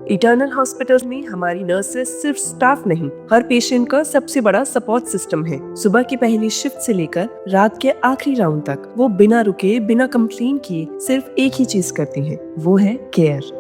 Eternal hospital में हमारी nurses सिर्फ स्टाफ नहीं, हर पेशेंट का सबसे बड़ा सपोर्ट सिस्टम है। सुबह की पहली शिफ्ट से लेकर रात के आखिरी राउंड तक वो बिना रुके, बिना कंप्लेन किए सिर्फ एक ही चीज करती हैं, वो है care.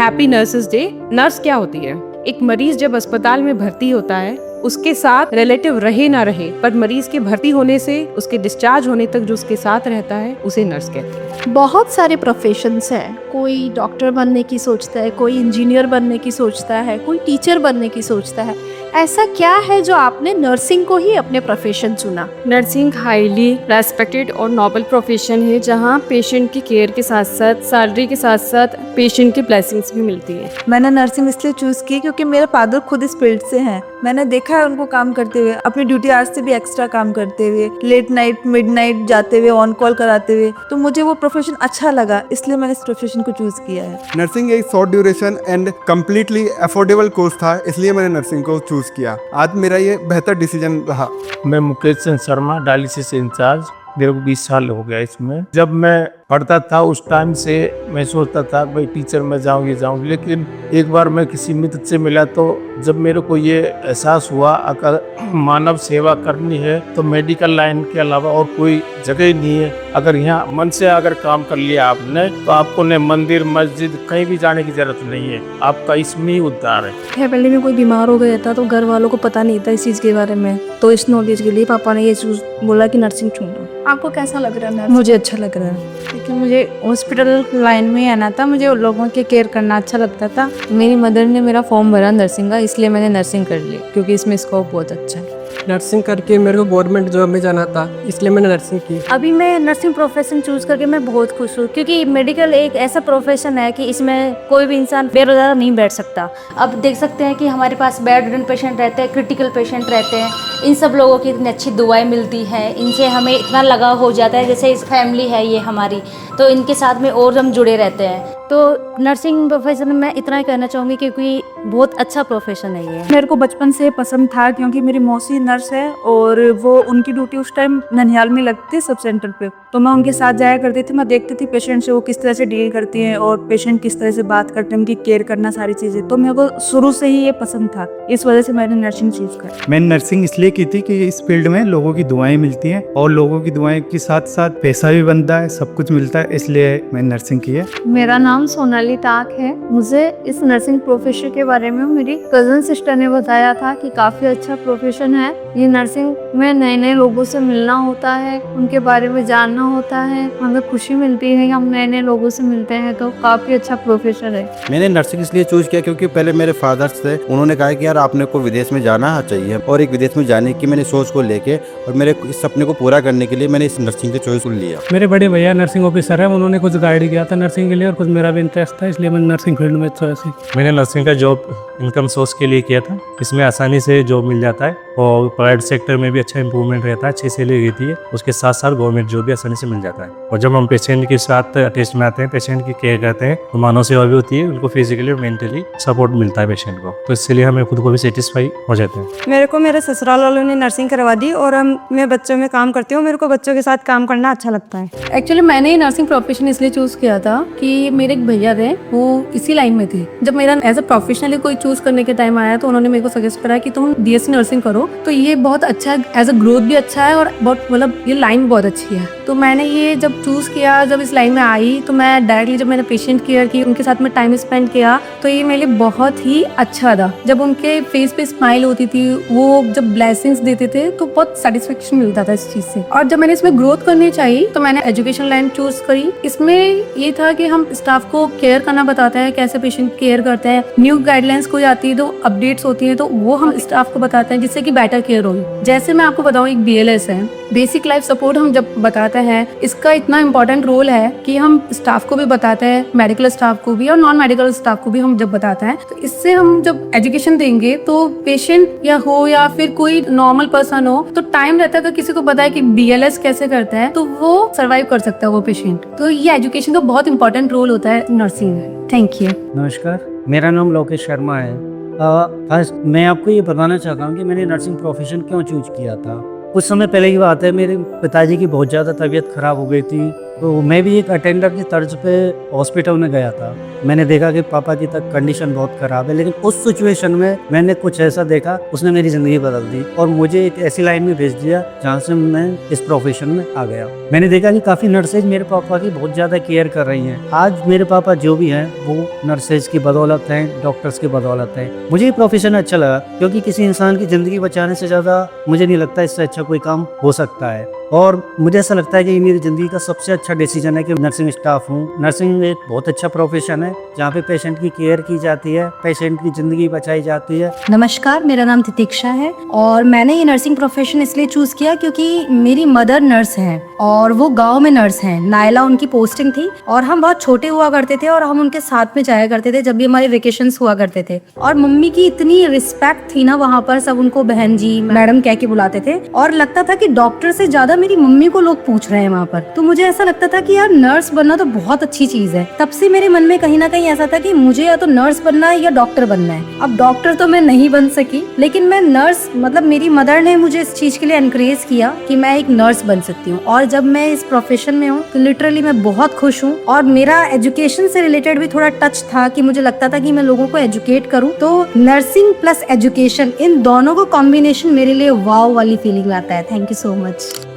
Happy nurses day. Nurse क्या होती है? एक मरीज जब अस्पताल में भर्ती होता है, उसके साथ रिलेटिव रहे ना रहे, पर मरीज के भर्ती होने से उसके डिस्चार्ज होने तक जो उसके साथ रहता है, उसे नर्स कहते हैं। बहुत सारे प्रोफेशंस हैं। कोई डॉक्टर बनने की सोचता है, कोई इंजीनियर बनने की सोचता है, कोई टीचर बनने की सोचता है। ऐसा क्या है जो आपने नर्सिंग को ही अपने प्रोफेशन चुना? नर्सिंग हाईली रेस्पेक्टेड और नोबल प्रोफेशन है, जहाँ पेशेंट की केयर के साथ साथ सैलरी के साथ साथ पेशेंट की ब्लेसिंग्स भी मिलती है। मैंने नर्सिंग इसलिए चूज़ की क्योंकि मेरे फादर खुद इस फील्ड से हैं। मैंने देखा है उनको काम करते हुए, अपनी ड्यूटी आवर्स से भी एक्स्ट्रा काम करते हुए, लेट नाइट मिडनाइट जाते हुए, ऑन कॉल कराते हुए। तो मुझे वो प्रोफेशन अच्छा लगा, इसलिए मैंने इस प्रोफेशन को चूज़ किया है। नर्सिंग एक short duration and completely affordable course था, इसलिए मैंने नर्सिंग को चूज़ किया। आज मेरा ये बेहतर डिसीजन रहा। मैं मुकेश चंद शर्मा, डायलिसिस इंचार्ज। मेरे को 20 साल हो गया इसमें। जब मैं पढ़ता था उस टाइम से मैं सोचता था भाई टीचर में जाऊँ, लेकिन एक बार मैं किसी मित्र से मिला तो जब मेरे को ये एहसास हुआ अगर मानव सेवा करनी है तो मेडिकल लाइन के अलावा और कोई जगह ही नहीं है। अगर यहाँ मन से अगर काम कर लिया आपने तो आपको न मंदिर मस्जिद कहीं भी जाने की जरूरत नहीं है, आपका इसमें ही उद्धार है। पहले में कोई बीमार हो गया था तो घर वालों को पता नहीं था इस चीज़ के बारे में, तो इस नॉलेज के लिए पापा ने ये चीज़ बोला कि नर्सिंग चुनो। आपको कैसा लग रहा है? मुझे अच्छा लग रहा है क्योंकि मुझे हॉस्पिटल लाइन में आना था, मुझे लोगों के केयर करना अच्छा लगता था। मेरी मदर ने मेरा फॉर्म भरा नर्सिंग का, इसलिए मैंने नर्सिंग कर ली क्योंकि इसमें स्कोप बहुत अच्छा है। नर्सिंग करके मेरे को गवर्नमेंट जॉब में जाना था, इसलिए मैंने नर्सिंग की। अभी मैं नर्सिंग प्रोफेशन चूज करके मैं बहुत खुश हूँ क्योंकि मेडिकल एक ऐसा प्रोफेशन है कि इसमें कोई भी इंसान बेरोजगार नहीं बैठ सकता। अब देख सकते हैं कि हमारे पास बेड रिडन पेशेंट रहते हैं, क्रिटिकल पेशेंट रहते हैं, इन सब लोगों की इतनी अच्छी दुआएं मिलती हैं, इनसे हमें इतना लगाव हो जाता है, जैसे इस फैमिली है ये हमारी, तो इनके साथ में और हम जुड़े रहते हैं। तो नर्सिंग प्रोफेशन में मैं इतना ही कहना चाहूँगी क्योंकि बहुत अच्छा प्रोफेशन है ये। मेरे को बचपन से पसंद था क्योंकि मेरी मौसी नर्स है और वो उनकी ड्यूटी उस टाइम ननिहाल में लगती है सब सेंटर पे, तो मैं उनके साथ जाया करती थी। मैं देखती थी पेशेंट से वो किस तरह से डील करती हैं और पेशेंट किस तरह से बात करते हैं, उनकी केयर करना, सारी चीज़ें। तो मेरे को शुरू से ही ये पसंद था, इस वजह से मैंने नर्सिंग चूज करी। मैंने नर्सिंग इसलिए की थी कि इस फील्ड में लोगों की दुआएं मिलती हैं और लोगों की दुआएं के साथ साथ पैसा भी बनता है, सब कुछ मिलता है, इसलिए मैंने नर्सिंग की है। मेरा नाम सोनाली ताक है। मुझे इस नर्सिंग प्रोफेशन के बारे में मेरी कजन सिस्टर ने बताया था कि काफ़ी अच्छा प्रोफेशन है ये। नर्सिंग में नए नए लोगों से मिलना होता है, उनके बारे में जानना होता है, हमें खुशी मिलती है कि हम नए नए लोगों से मिलते हैं, तो काफ़ी अच्छा प्रोफेशन है। मैंने नर्सिंग इसलिए चूज किया क्योंकि पहले मेरे फादर्स थे, उन्होंने कहा कि यार आपने को विदेश में जाना चाहिए, और एक विदेश में जाने की मैंने सोच को लेके और मेरे इस सपने को पूरा करने के लिए मैंने इस नर्सिंग के चॉइस को लिया। मेरे बड़े भैया नर्सिंग ऑफिसर है, उन्होंने कुछ गाइड किया था नर्सिंग के लिए और कुछ मेरा भी इंटरेस्ट था, इसलिए मैंने नर्सिंग फील्ड में चॉइस की। मैंने नर्सिंग का जॉब इनकम सोर्स के लिए किया था, इसमें आसानी से जॉब मिल जाता है और प्राइवेट सेक्टर में भी अच्छा इंप्रूवमेंट रहता है, अच्छी सैलरी रहती है, उसके साथ साथ गवर्नमेंट जॉब भी आसानी से मिल जाता है। और जब हम पेशेंट के साथ अटैच में आते हैं, पेशेंट की केयर करते हैं, तो मानव सेवा भी होती है, उनको फिजिकली और मेंटली सपोर्ट मिलता है पेशेंट को, तो इसलिए हमें खुद को भी सेटिस्फाई हो जाते हैं। मेरे को मेरे ससुराल वालों ने नर्सिंग करवा दी और मैं बच्चों में काम करती हूँ, मेरे को बच्चों के साथ काम करना अच्छा लगता है। एक्चुअली मैंने नर्सिंग प्रोफेशन इसलिए चूज किया था कि मेरे एक भैया थे, वो इसी लाइन में थे। जब मेरा एज अ प्रोफेशनली कोई चूज करने के टाइम आया तो उन्होंने मेरे को सजेस्ट करा कि तुम DSC नर्सिंग करो, तो ये बहुत अच्छा है, एज अ ग्रोथ भी अच्छा है और बहुत मतलब ये लाइन बहुत अच्छी है। तो मैंने ये जब चूज किया, जब इस लाइन में आई तो मैं डायरेक्टली जब मैंने पेशेंट केयर की, उनके साथ में टाइम स्पेंड किया, तो ये मेरे लिए बहुत ही अच्छा था। जब उनके फेस पे स्माइल होती थी, वो जब ब्लेसिंग्स देते थे, तो बहुत सेटिस्फेक्शन मिलता था इस चीज से। और जब मैंने इसमें ग्रोथ करनी चाहिए तो मैंने एजुकेशन लाइन चूज करी। इसमें ये था कि हम स्टाफ को केयर करना बताते हैं, कैसे पेशेंट केयर करते हैं, न्यू गाइडलाइंस कोई आती है तो अपडेट्स होती है तो वो हम स्टाफ को बताते हैं, जिससे कि बेटर केयर हो। जैसे मैं आपको बताऊं, एक BLS है, बेसिक लाइफ सपोर्ट हम जब बताते हैं, इसका इतना इंपॉर्टेंट रोल है कि हम स्टाफ को भी बताते हैं, मेडिकल स्टाफ को भी और नॉन मेडिकल स्टाफ को भी हम जब बताते हैं, तो इससे हम जब एजुकेशन देंगे तो पेशेंट या फिर कोई नॉर्मल पर्सन हो, तो टाइम रहता है अगर किसी को पता है कि BLS कैसे करता है तो वो सर्वाइव कर सकता है वो पेशेंट। तो ये एजुकेशन का बहुत इंपॉर्टेंट रोल होता है नर्सिंग में। Thank you. नमस्कार, मेरा नाम लोकेश शर्मा है। फर्स्ट मैं आपको ये बताना चाहता हूँ कि मैंने नर्सिंग प्रोफेशन क्यों चूज किया था। कुछ समय पहले की बात है, मेरे पिताजी की बहुत ज़्यादा तबीयत ख़राब हो गई थी, तो मैं भी एक अटेंडर की तर्ज पे हॉस्पिटल में गया था। मैंने देखा कि पापा की तक कंडीशन बहुत ख़राब है, लेकिन उस सिचुएशन में मैंने कुछ ऐसा देखा, उसने मेरी ज़िंदगी बदल दी और मुझे एक ऐसी लाइन में भेज दिया जहाँ से मैं इस प्रोफेशन में आ गया। मैंने देखा कि काफ़ी नर्सेज मेरे पापा की बहुत ज़्यादा केयर कर रही हैं। आज मेरे पापा जो भी हैं वो नर्सेज की बदौलत हैं, डॉक्टर्स की बदौलत हैं। मुझे ये प्रोफेशन अच्छा लगा क्योंकि किसी इंसान की ज़िंदगी बचाने से ज़्यादा मुझे नहीं लगता इससे अच्छा कोई काम हो सकता है। और मुझे ऐसा लगता है कि ये मेरी ज़िंदगी का सबसे अच्छा डिसीजन है कि नर्सिंग स्टाफ हूँ। नर्सिंग एक बहुत अच्छा प्रोफेशन है जहाँ पे पेशेंट की केयर की जाती है, पेशेंट की ज़िंदगी बचाई जाती है। नमस्कार, मेरा नाम तितिक्षा है और मैंने ये नर्सिंग प्रोफेशन इसलिए चूज़ किया क्योंकि मेरी मदर नर्स हैं और वो गांव में नर्स हैं। नायला उनकी पोस्टिंग थी और हम बहुत छोटे हुआ करते थे और हम उनके साथ में जाया करते थे जब भी हमारे वेकेशंस हुआ करते थे। और मम्मी की इतनी रिस्पेक्ट थी ना वहाँ पर, सब उनको बहन जी मैडम कह के बुलाते थे और लगता था कि डॉक्टर से ज्यादा मेरी मम्मी को लोग पूछ रहे हैं वहाँ पर। तो मुझे ऐसा लगता था कि यार नर्स बनना तो बहुत अच्छी चीज है। तब से मेरे मन में कहीं ना कहीं ऐसा था कि मुझे या तो नर्स बनना है या डॉक्टर बनना है। अब डॉक्टर तो मैं नहीं बन सकी, लेकिन मैं नर्स, मतलब मेरी मदर ने मुझे इस चीज के लिए एनकरेज किया कि मैं एक नर्स बन सकती हूँ। और जब मैं इस प्रोफेशन में हूँ तो लिटरली मैं बहुत खुश हूँ। और मेरा एजुकेशन से रिलेटेड भी थोड़ा टच था कि मुझे लगता था कि मैं लोगों को एजुकेट करूँ। तो नर्सिंग प्लस एजुकेशन, इन दोनों को कॉम्बिनेशन मेरे लिए वाव वाली फीलिंग लाता है। Thank you so much.